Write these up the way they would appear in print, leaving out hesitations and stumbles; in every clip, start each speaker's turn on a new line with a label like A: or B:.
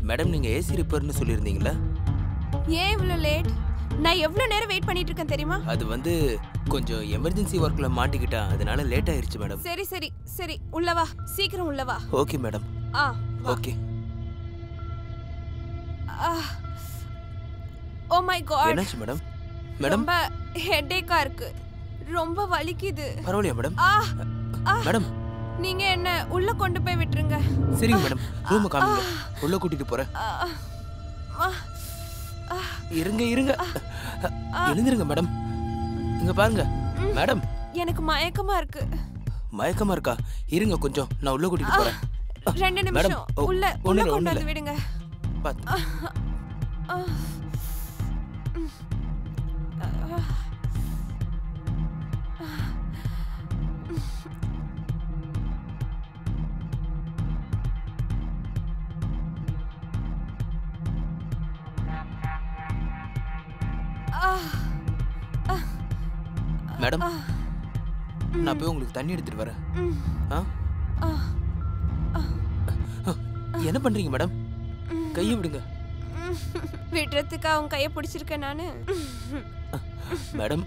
A: Madam நீங்க AC ரிப்பேர்னு சொல்லியிருந்தீங்களா?
B: ஏன் இவ்வளவு லேட்? நான் எவ்வளவு நேரம் வெயிட் பண்ணிட்டு இருக்கேன் தெரியுமா?
A: அது வந்து கொஞ்சம் எமர்ஜென்சி ஒர்க்ல மாட்டிக்கிட்டேன், அதனால லேட் ஆயிருச்சு மேடம்.
B: சரி சரி சரி, உள்ள வா, சீக்கிரம் உள்ள வா.
A: Okay madam. Okay.
B: Oh my god.
A: என்னாச்சு மேடம்? மேடம்
B: ரொம்ப ஹெட்டேக்கா இருக்கு, ரொம்ப வலிக்குது.
A: பரவாயில்லையா மேடம்? மேடம்
B: நீங்க என்ன உள்ள கொண்டு போய் விட்டுருங்க.
A: சரிங்க மேடம், ரூம் காமிங்க, உள்ள கூட்டிட்டு போறேன். இருங்க இருங்க, எழுந்திருங்க மேடம். இங்க பாருங்க மேடம்.
B: எனக்கு மயக்கமா இருக்கு.
A: மயக்கமா இருக்கா? இருங்க கொஞ்சம், நான் உள்ள கூட்டிட்டு போறேன்.
B: 2 நிமிஷம். உள்ள கொண்டு வந்து விடுங்க.
A: மேடம் நான் போய் உங்களுக்கு தண்ணி எடுத்துட்டு வரேன். என்ன பண்றீங்க மேடம்? கையை விடுங்க.
B: விடுறதுக்கு அவங்க கையை பிடிச்சிருக்கேன் நானு.
A: மேடம்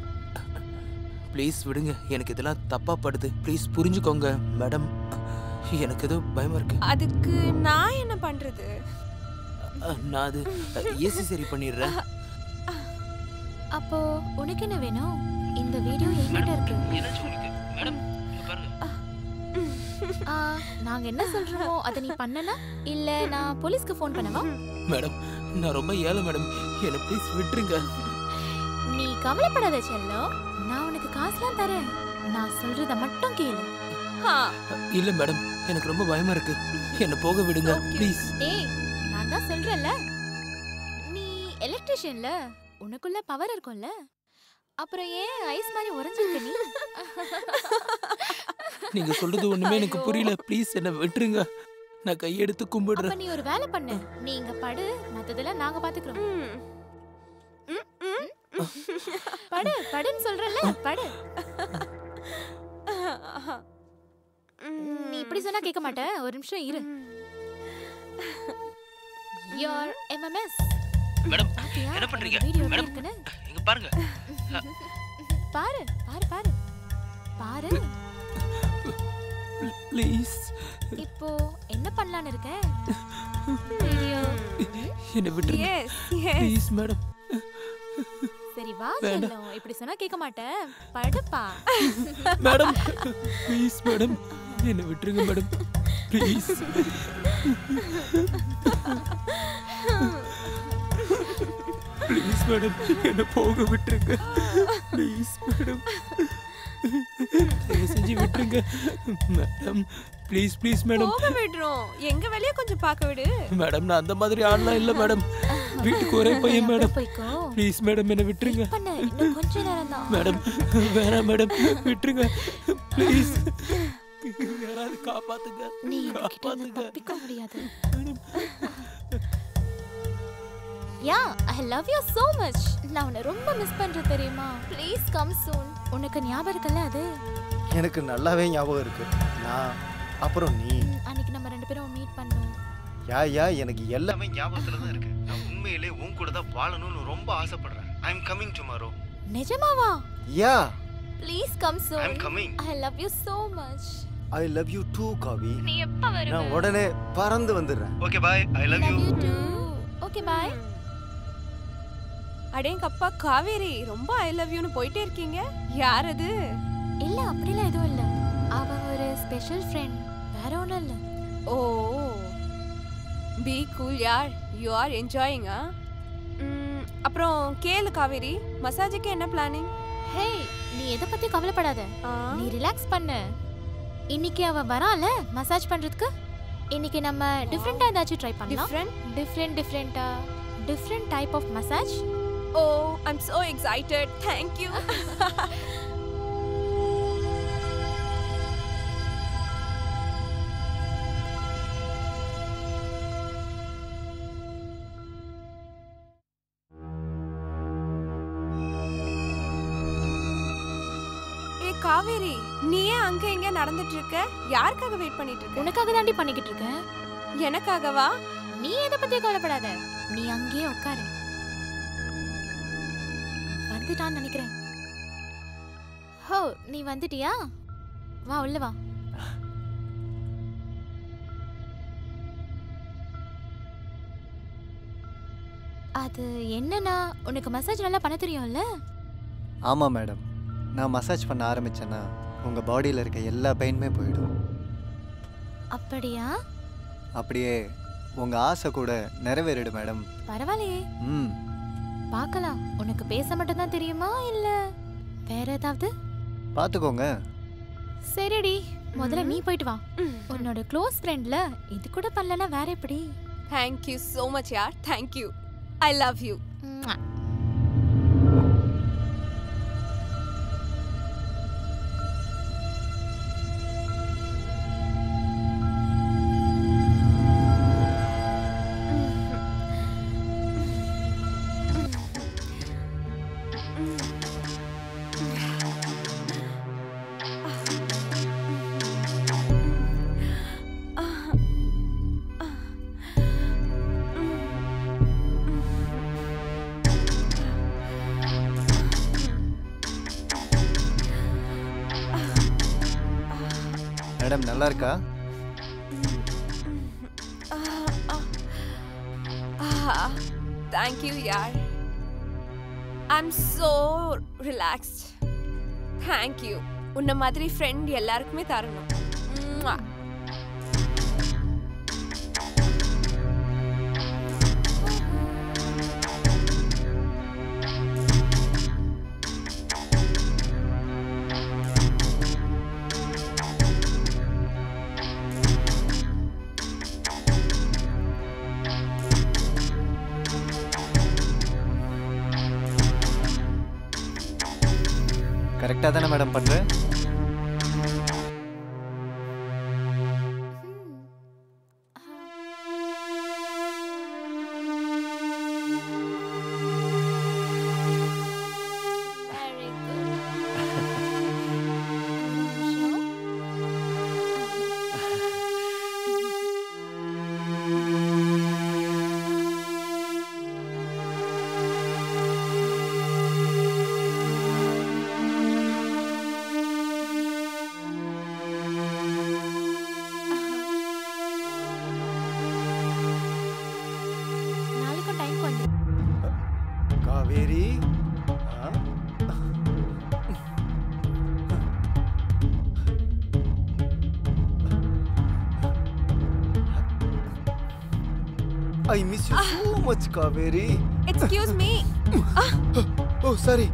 A: ப்ளீஸ் விடுங்க, எனக்கு இதெல்லாம் தப்பா படுது, ப்ளீஸ் புரிஞ்சுக்கோங்க மேடம். எனக்கு ஏதோ பயமா இருக்கு.
B: அதுக்கு நான் என்ன பண்றது?
A: நான் அது ஏசி சரி பண்ணிடுறேன்.
C: அப்போ உனக்கு என்ன வேணும்? இந்த வீடியோ என்கிட்ட இருக்கு.
A: என்னாச்சு உங்களுக்கு? மேடம் பாருங்க.
C: நாங்க என்ன சொல்றோமோ அத நீ பண்ணனா இல்ல நான் போலீஸ்க்கு ஃபோன் பண்ணவா?
A: மேடம் நான் ரொம்ப ஏழை மேடம், என்ன ப்ளீஸ் விட்டுருங்க.
C: நீ கவலைப்படாத செல்லம், நான் உனக்கு காசுலாம் தரேன். நான் சொல்றத மட்டும் கேளு.
A: இல்ல மேடம், எனக்கு ரொம்ப பயமா இருக்கு, என்ன போக விடுங்க ப்ளீஸ்.
C: ஏய் நான் தான் சொல்றேன்ல, நீ எலக்ட்ரிஷியன்ல, உனக்குள்ள பவர் இருக்கும்ல, அப்புறம் ஏன் ஐஸ் மாதிரி உறைஞ்சிருக்க நீ?
A: நீங்க சொல்றது ஒண்ணுமே எனக்கு புரியல, ப்ளீஸ் என்ன விட்டுருங்க, நான் கையெடுத்து கும்பிடுறேன்.
C: அப்ப நீ ஒரு வேலை பண்ணு, நீ இங்க படு, மத்ததெல்லாம் நாங்க பாத்துக்கிறோம். படு படுன்னு சொல்றல, படு. நீ இப்படி சொன்னா கேட்க மாட்டேன், ஒரு நிமிஷம் இரு. Your MMS.
A: மேடம் என்ன பண்றீங்க? மேடம் இங்க பாருங்க.
C: பாரு பாரு பாரு பாரு.
A: ப்ளீஸ்
C: இப்போ என்ன பண்ணலாம்னு இருக்க?
A: என்ன விட்டுருங்க ப்ளீஸ் மேடம்.
C: சரி வா செல்லம், இப்படி சொன்னா கேட்க மாட்டேன், படுப்பா.
A: மேடம் ப்ளீஸ் மேடம், என்ன விட்டுருங்க மேடம் ப்ளீஸ். ப்ளீஸ் மேடம் என்ன போக விட்டுருங்க ப்ளீஸ் மேடம், தயவு செஞ்சு விட்டுருங்க மேடம் ப்ளீஸ் ப்ளீஸ் மேடம்.
B: போக விடுறோம், எங்க வேலைய கொஞ்சம் பார்க்க விடு
A: மேடம். நான் அந்த மாதிரி ஆளலாம் இல்ல மேடம், வீட்டுக்கு ஒரே பையன் மேடம், ப்ளீஸ் மேடம் என்ன விட்டுருங்க.
C: இன்னும் கொஞ்ச நேரம் தான்
A: மேடம், வேணாம் மேடம் விட்டுருங்க ப்ளீஸ், யாராவது காப்பாத்துங்க,
C: நீ காப்பாத்துங்க. தப்பிக்க முடியாது. யா, I love you so much. நான் உன்னை ரொம்ப மிஸ் பண்றேன் தெரியுமா? Please come soon. உனக்கு ஞாபகம் இருக்குல்ல அது?
D: எனக்கு நல்லாவே ஞாபகம் இருக்கு. நான் அப்புறம் நீ
C: அன்னைக்கு நம்ம ரெண்டு பேரும் மீட் பண்ணோம்.
D: யா எனக்கு எல்லாமே ஞாபகத்துல தான் இருக்கு. நான் உண்மையிலே உன் கூட தான் வாழணும்னு ரொம்ப ஆசைப்படுறேன். I am coming tomorrow.
C: நிஜமாவா?
D: யா.
C: Please come soon.
D: I am coming.
C: I love you so much.
D: I love you too, Kavi.
C: நீ எப்ப வருவே?
D: நான் உடனே பறந்து வந்துறேன். Okay bye. I love you.
C: Love you too. Okay bye.
B: அடேங்கப்பா காவேரி, ரொம்ப ஐ லவ் யூன்னு போயிட்டே இருக்கீங்க. யார் அது?
C: இல்ல அப்படிலாம் எதுவும் இல்ல, அவ ஒரு ஸ்பெஷல் ஃப்ரெண்ட், வேற ஒண்ணும் இல்ல.
B: ஓ பி கூல் யார், யூ ஆர் என்ஜாயிங். அப்புறம் கேளு காவேரி, மசாஜுக்கு என்ன பிளானிங்?
C: ஹே நீ எதை பத்தி கவலைப்படாத, நீ ரிலாக்ஸ் பண்ணு. இன்னைக்கு அவ வரால மசாஜ் பண்றதுக்கு, இன்னைக்கு நம்ம டிஃபரெண்டா ஏதாச்சும் ட்ரை பண்ணலாம். Different type of massage.
B: Oh, I'm so excited. Thank you. Kaveri, நீ ஏன் அங்க இங்க நடந்துட்டு இருக்க? யாருக்காக வெயிட் பண்ணிட்டு இருக்க?
C: உனக்காக தாண்டி பண்ணிக்கிட்டு இருக்கேன்.
B: எனக்காகவா?
C: நீ எதை பத்தி கவலைப்படாத. நீ அங்கேயே உட்காரு. வந்துட்டான்னு நினைக்கிறேன். ஹோ, நீ வந்துட்டியா? வா உள்ள வா. அது என்னன்னா உனக்கு மசாஜ் நல்லா பண்ண தெரியும்ல?
D: ஆமாம் மேடம், நான் மசாஜ் பண்ண ஆரம்பிச்சேன்னா உங்கள் பாடியில் இருக்க எல்லா பெயினுமே போயிடும்.
C: அப்படியா?
D: அப்படியே உங்கள் ஆசை கூட நிறைவேறிடும் மேடம்.
C: பரவாயில்லையே. பார்க்கலாம். உனக்கு பேச மட்டும் தான் தெரியுமா இல்ல வேற ஏதாவது?
D: பார்த்துக்கோங்க.
C: சரிடி, முதல்ல நீ போயிட்டு வா. உன்னோட க்ளோஸ் ஃப்ரெண்ட்ல இது கூட பண்ணலனா வேற எப்படி?
B: Thank you so much yaar. Thank you. I love you.
D: Madam நல்லா இருக்கா?
B: Thank you yaar. I'm so relaxed. Thank you. உன்ன மாதிரி friend எல்லாருக்குமே தரணும்.
D: கரெக்டாக தானே மேடம் பண்ணுறேன்? Kaveri, I miss you so much, Kaveri.
B: Excuse me.
D: Oh, sorry.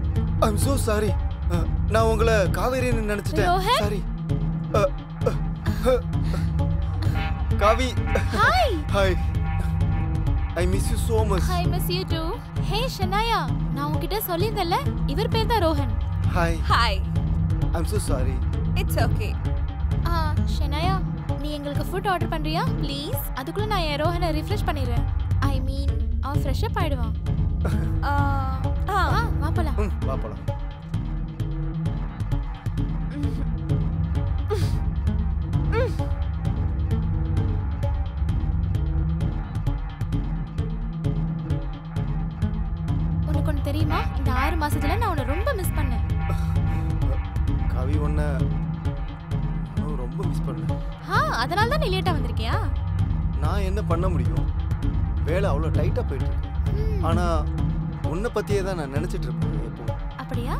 D: I'm so sorry. நான் உங்களை காவேரின்னு நினைச்சிட்டேன். Sorry. காவி.
C: Hi.
D: Hi. I miss you so much.
C: I miss you too. Hey Shanaya, நான் உன்கிட்ட சொல்லிருந்தல இவர் பேர் தான் Rohan.
D: Hi.
B: Hi.
D: I'm so sorry.
B: It's okay.
C: Shanaya, நீ எங்களுக்கு ஃபுட் ஆர்டர் பண்றியா ப்ளீஸ்? அதுக்குள்ள நான் என் ரோஹனை ரிஃப்ரெஷ் பண்ணிடுறேன். ஐ மீன் அவன் ஃப்ரெஷ் அப் ஆயிடுவான். வா போலாம்.
D: வா போலாம்.
C: உனக்கு ஒன்று தெரியுமா, இந்த 6 மாசத்துல நான் உன்னை ரொம்ப மிஸ் பண்ணேன்.
D: காவி உன்னை ரொம்ப மிஸ் பண்ணேன்.
C: அதனால தான் நீ லேட்டா வந்திருக்கியா?
D: நான் என்ன பண்ண முடியும், வேலை அவ்வளோ டைட்டா போயிட்டு இருக்கு. ஆனா உன்னை பத்தியே தான் நான் நினைச்சிட்டு இருப்பேன் எப்போ.
C: அப்படியா?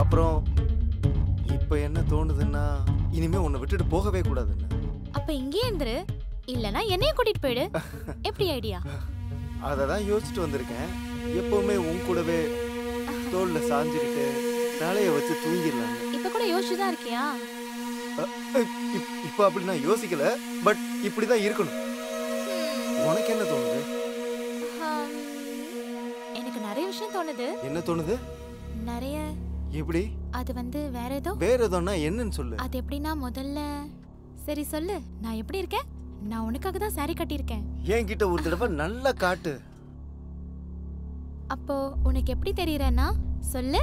D: அப்புறம் இப்போ என்ன தோணுதுன்னா, இனிமே உன்னை விட்டுட்டு போகவே கூடாதுன்னு.
C: அப்ப இங்கே இருந்துரு, இல்லனா என்னைய கூட்டிட்டு போயிடு. எப்படி ஐடியா?
D: அதை தான் யோசிச்சுட்டு வந்திருக்கேன். எப்பவுமே உன் கூடவே தோல்ல சாஞ்சிக்கிட்டு தலையை வச்சு தூங்கிடலாம்.
C: இப்ப கூட யோசிச்சு தான் இருக்கியா?
D: இப்போ அப்படி நான் யோசிக்கல, பட் இப்படிதான் இருக்கணும். உனக்கு என்ன தோணுது?
C: எனக்கு நிறைய விஷயம் தோணுது.
D: என்ன தோணுது?
C: நிறைய.
D: எப்படி?
C: அது
D: வேற ஏதோன்னா என்னன்னு சொல்லு.
C: அது எப்படின்னா, முதல்ல சரி சொல்லு, நான் எப்படி இருக்கேன்? நான் உனக்காக தான் சாரி கட்டியிருக்கேன்.
D: என்கிட்ட ஒரு தடவை நல்லா காட்டு.
C: அப்போ உனக்கு எப்படி தெரியறேன்னா சொல்லு.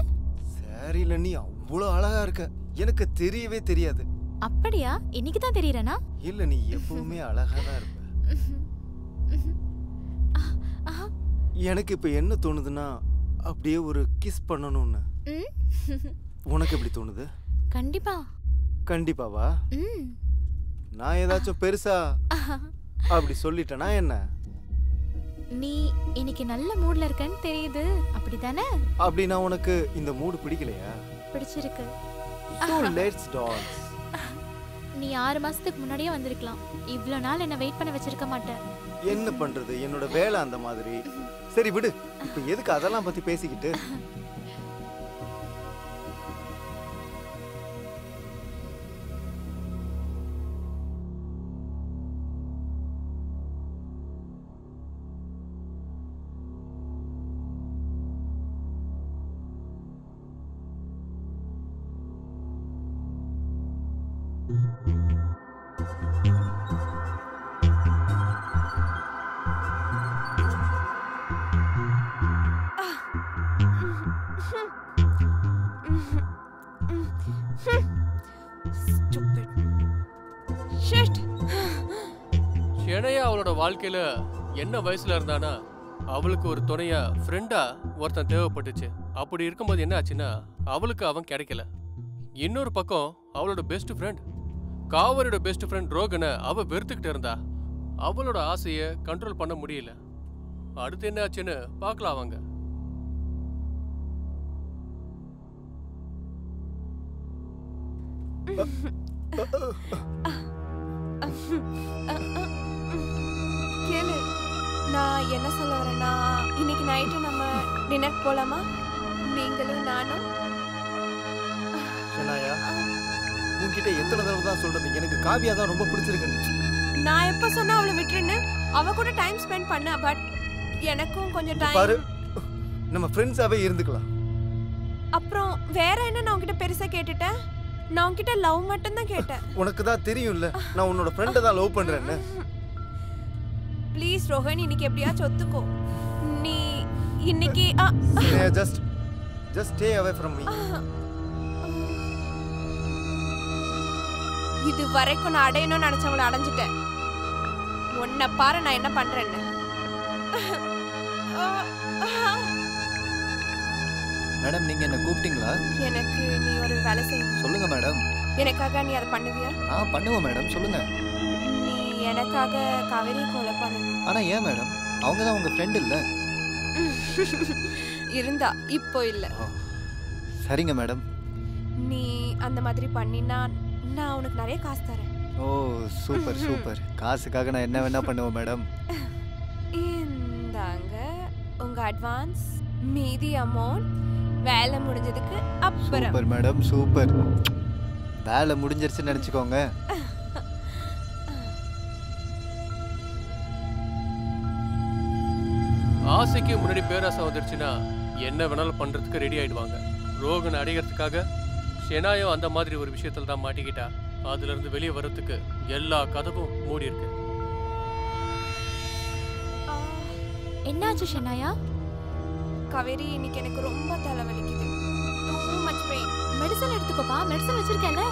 D: சாரில நீ அவ்வளோ அழகா இருக்க, எனக்கு தெரியவே தெரியாது.
C: அப்படியா? இன்னைக்கு தான் தெரியறேனா?
D: இல்ல, நீ எப்பவுமே அழகா தான் இருப்ப. எனக்கு இப்ப என்ன தோணுதுன்னா அப்படியே ஒரு கிஸ் பண்ணணும்னு. உனக்கு எப்படி தோணுது?
C: கண்டிப்பா.
D: கண்டிப்பாவா? நான் ஏதாச்சும் பெருசா அப்படி சொல்லிட்டேனா என்ன?
C: நீ இன்னைக்கு நல்ல மூட்ல இருக்கன்னு தெரியுது, அப்படிதானே?
D: அப்படின்னா உனக்கு இந்த மூடு பிடிக்கலையா?
C: பிடிச்சிருக்கு.
D: So let's dance.
C: நீ 6 மாசத்துக்கு முன்னாடியே வந்திருக்கலாம். இவ்ளோ நாள் என்ன வெயிட் பண்ண வச்சிருக்க மாட்டேன்.
D: என்ன பண்றது, என்னோட வேலை அந்த மாதிரி. சரி விடு, இப்ப எதுக்கு அதெல்லாம் பத்தி பேசிக்கிட்டு?
E: ஷெனையா அவளோட வாழ்க்கையில என்ன வயசுல இருந்தானா அவளுக்கு ஒரு துணையா ஃப்ரெண்டா ஒருத்தன் தேவைப்பட்டுச்சு. அப்படி இருக்கும்போது என்ன ஆச்சுன்னா அவளுக்கு அவன் கிடைக்கல. இன்னொரு பக்கம் அவளோட பெஸ்ட் ஃப்ரெண்ட் காவரியோட பெஸ்ட் ஃப்ரெண்ட் ரோகனை அவ வெறுத்துக்கிட்டு இருந்தா. அவளோட ஆசையை கண்ட்ரோல் பண்ண முடியல. அடுத்து என்ன ஆச்சுன்னு பார்க்கலாம் வாங்க.
B: கேளு, நான் என்ன சொல்ல வரேன்னா, இன்னைக்கு நைட்டு நம்ம டின்னர் போலாமா? நீங்களும் நானும்.
D: ஷெனாயா, உன்கிட்ட எத்தனை தடவை தான் சொல்றது, எனக்கு காவியா தான் ரொம்ப பிடிச்சிருக்குன்னு.
B: நான் எப்ப சொன்னா அவளை விட்டுருன்னு? அவ கூட டைம் ஸ்பெண்ட் பண்ண, பட் எனக்கும் கொஞ்சம்
D: பாரு,
B: டைம்.
D: நம்ம ஃப்ரெண்ட்ஸாவே இருந்துக்கலாம்.
B: அப்புறம் வேற என்ன நான் உன்கிட்ட பெருசா கேட்டுட்டேன்? நான் உன்கிட்ட லவ் மட்டும் தான் கேட்டேன்.
D: உனக்கு தான் தெரியும்ல, நான் உன்னோட ஃப்ரெண்டை தான் லவ் பண்றேன்னு.
B: ப்ளீஸ் ரோஹன், இன்னைக்கு எப்படியாச்சும் ஒத்துக்கோ. நீ இன்னைக்கு
D: just stay away from me.
B: இது வரைக்கும் நான் அடையணும்னு நினைச்சவங்கள அடைஞ்சிட்டேன். உன்னை பாரு நான் என்ன பண்றேன்னு.
D: மேடம், நீங்க என்ன கூப்பிட்டீங்களா?
B: எனக்கு நீ ஒரு வேலை செய்யணும்.
D: சொல்லுங்க மேடம்.
B: எனக்காக நீ அதை பண்ணுவியா?
D: பண்ணுவோம் மேடம், சொல்லுங்க.
B: நீ எனக்காக காவேரி கொலை பண்ணணும்.
D: ஆனா ஏன் மேடம்? அவங்க தான் உங்க ஃப்ரெண்ட் இல்ல?
B: இருந்தா, இப்போ இல்ல.
D: சரிங்க மேடம்.
B: நீ அந்த மாதிரி பண்ணினா நான் உனக்கு நிறைய காசு தரேன்.
D: ஓ சூப்பர் சூப்பர். காசுக்காக நான் என்ன வேணா பண்ணுவேன் மேடம்.
B: இந்தாங்க உங்க அட்வான்ஸ். மீதி அமௌண்ட் வேலை முடிஞ்சதுக்கு அப்புறம்.
D: Super madam, super. வேலை முடிஞ்சிருச்சுன்னு நினைச்சுக்கோங்க.
E: ஆசைக்கு முன்னாடி பேராசை வந்துருச்சுன்னா என்ன வேணாலும் பண்றதுக்கு ரெடி ஆயிடுவாங்க. ரோகனை அடைகிறதுக்காக ஷெனாயும் அந்த மாதிரி ஒரு விஷயத்துல தான் மாட்டிக்கிட்டா. அதுல இருந்து வெளியே வர்றதுக்கு எல்லா கதவும் மூடி இருக்கு.
C: என்னாச்சு ஷெனாயா?
B: காவேரி, இன்னைக்கு எனக்கு ரொம்ப தலைவலிக்குது. too much pain.
C: மெடிசன் எடுத்துக்கோப்பா, மெடிசன் வச்சிருக்கேன்ல.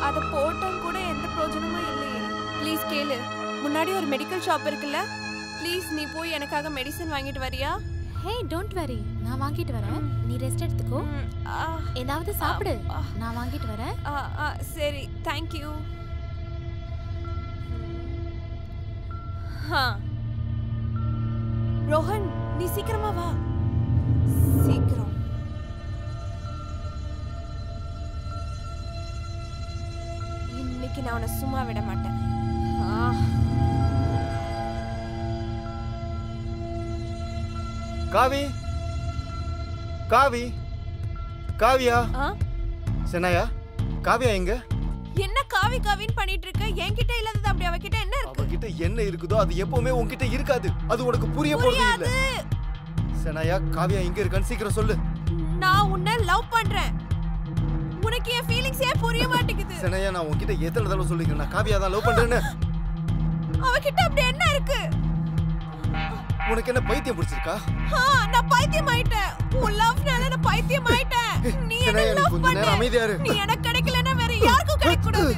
B: அதை போட்டும் கூட எந்த பிரயோஜனமும் இல்லையே. ப்ளீஸ் கேளு, முன்னாடி ஒரு மெடிக்கல் ஷாப் இருக்குல்ல, ப்ளீஸ் நீ போய் எனக்காக மெடிசன் வாங்கிட்டு வரியா?
C: ஹே டோன்ட் வரி, நான் வாங்கிட்டு வரேன். நீ ரெஸ்ட் எடுத்துக்கோ. ஏதாவது சாப்பிடு, நான் வாங்கிட்டு வரேன்.
B: சரி, தேங்க் யூ. ரோஹன், நீ சீக்கிரமா வா. சீக்கிரம். இன்னைக்கு நான் உன்னை சும்மா விட மாட்டேன்.
D: காவி, காவி, காவியா. ஷெனாயா, காவியா எங்க?
B: என்ன காவி காவின்னு பண்ணிட்டு இருக்க? என்கிட்ட இல்லாதது அப்படி அவகிட்ட என்ன இருக்கு?
D: அவகிட்ட என்ன இருக்குதோ அது எப்பவுமே உன்கிட்ட இருக்காது. அது உனக்கு புரிய போறது இல்ல. ஷெனாயா, காவியா எங்க இருக்கான்னு சீக்கிரம் சொல்லு.
B: நான் உன்னை லவ் பண்றேன். உனக்கு என் ஃபீலிங்ஸ் ஏன் புரிய மாட்டேங்குது?
D: ஷெனாயா, நான் உன்கிட்ட எத்தனை தடவை சொல்லிருக்கேன் நான் காவியா தான் லவ் பண்றேன்னு.
B: அவகிட்ட அப்படி என்ன இருக்கு?
D: உனக்கு என்ன பைத்தியம் பிடிச்சிருக்கா?
B: நான் பைத்தியம் ஆயிட்டேன். உன் லவ்னால நான் பைத்தியம் ஆயிட்டேன். நீ என்ன லவ் பண்ண?
D: அமைதியா இரு.
B: நீ எனக்கு கிடைக்கலன்னா வேற யாருக்கும் கிடைக்க கூடாது.